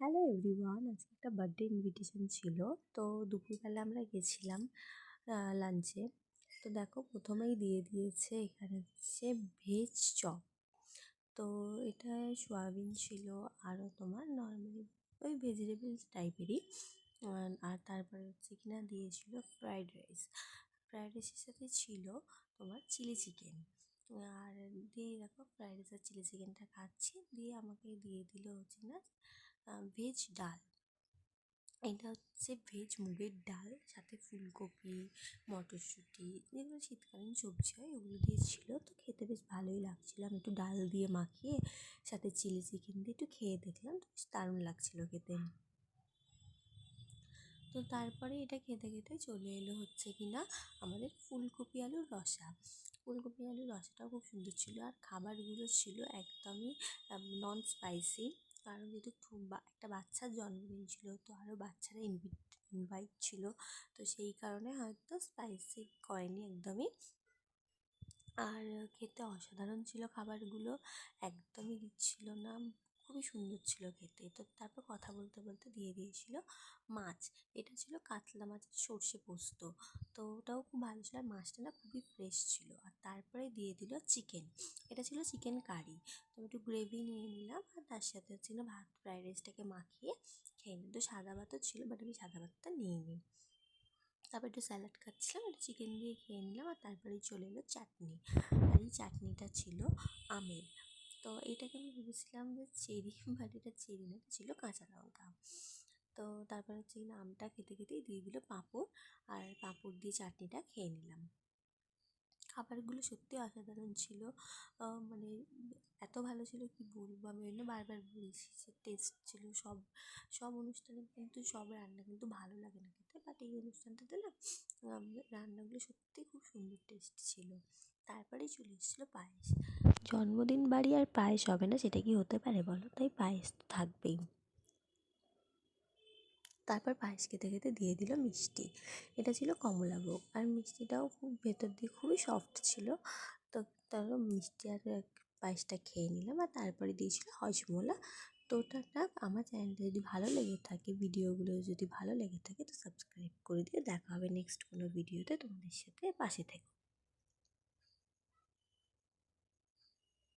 Hello everyone, আজকে একটা birthday invitation ছিল। তো দুপুরবেলা আমরা গেছিলাম লাঞ্চে। তো দেখো প্রথমেই দিয়ে দিয়েছে এখানে হচ্ছে ভেজ চপ। তো এটা সয়াবিন ছিল, আরও তোমার নর্মালি ওই ভেজিটেবলস টাইপেরই। আর তারপরে হচ্ছে কিনা দিয়েছিল ফ্রাইড রাইস। ফ্রাইড রাইসের সাথে ছিল তোমার চিলি চিকেন। আর দিয়ে দেখো ফ্রাইড রাইস আর চিলি চিকেনটা খাচ্ছি, দিয়ে আমাকে দিয়ে দিল হচ্ছে না ভেজ ডাল। এটা হচ্ছে ভেজ মুগের ডাল, সাথে ফুলকপি, মটরশুঁটি, যেগুলো শীতকালীন সবজি হয় ওগুলো দিয়ে ছিল। তো খেতে বেশ ভালোই লাগছিলো। আমি একটু ডাল দিয়ে মাখিয়ে সাথে চিলি চিকেন দিয়ে একটু খেয়ে দেখলাম, তো বেশ দারুণ লাগছিলো খেতে। তো তারপরে এটা খেতে খেতে চলে এলো হচ্ছে কিনা আমাদের ফুলকপি আলুর রসা। ফুলকপি আলুর রসাটাও খুব সুন্দর ছিল, আর খাবারগুলো ছিল একদমই নন স্পাইসি। কারণ যেহেতু একটা বাচ্চার জন্মদিন ছিল, তো আরও বাচ্চারা ইনভাইট ছিল, তো সেই কারণে হয়তো স্পাইসি করেনি একদমই। আর খেতে অসাধারণ ছিল খাবারগুলো, একদমই দিচ্ছিল না, খুবই সুন্দর ছিল খেতে। তো তারপর কথা বলতে বলতে দিয়ে দিয়েছিল মাছ। এটা ছিল কাতলা মাছের সর্ষে পোস্ত। তো ওটাও খুব ভালো ছিল, আর মাছটা না খুবই ফ্রেশ ছিল। আর তারপরে দিয়ে দিল চিকেন। এটা ছিল চিকেন কারি। তো একটু গ্রেভি নিয়ে নিলাম, আর তার সাথে ছিল ভাত, ফ্রাইড রাইসটাকে মাখিয়ে খেয়ে নিই। তো সাদা ভাতও ছিল, বাট আমি সাদা ভাতটা নিইনি। তারপর একটু স্যালাড খাচ্ছিলাম, একটু চিকেন দিয়ে খেয়ে নিলাম। আর তারপরেই চলে এলো চাটনি। আর এই চাটনিটা ছিল আমের। তো এটাকে আমি ভেবেছিলাম যে চেরি, বাট এটা চেরি না, এটা ছিল কাঁচা লঙ্কা। তো তারপর হচ্ছে কিনা আমটা খেতে খেতেই দিয়ে দিল পাঁপড়, আর পাঁপড় দিয়ে চাটনিটা খেয়ে নিলাম। খাবারগুলো সত্যি অসাধারণ ছিল। মানে এত ভালো ছিল কি বলবো, আমি ওই জন্য বারবার বলছি যে টেস্ট ছিল। সব সব অনুষ্ঠানে কিন্তু সব রান্না কিন্তু ভালো লাগে না খেতে, বাট এই অনুষ্ঠানটাতে না রান্নাগুলো সত্যিই খুব সুন্দর টেস্ট ছিল। তারপরেই চলে এসেছিলো পায়েস। জন্মদিন বাড়ি আর পায়েস হবে না, সেটা কি হতে পারে বলো? তাই পায়েস তো থাকবেই। তারপর পায়েস খেতে খেতে দিয়ে দিল মিষ্টি। এটা ছিল কমলাভোগ, আর মিষ্টিটাও খুব ভেতর দিয়ে খুবই সফট ছিল। তো তারপর মিষ্টি আর পায়েসটা খেয়ে নিলাম, আর তারপরে দিয়েছিল হজমোলা। তো ওটা না, আমার চ্যানেলটা যদি ভালো লেগে থাকে, ভিডিওগুলো যদি ভালো লেগে থাকে, তো সাবস্ক্রাইব করে দিয়ে দেখা হবে নেক্সট কোনো ভিডিওতে। তোমাদের সাথে পাশে থেকো।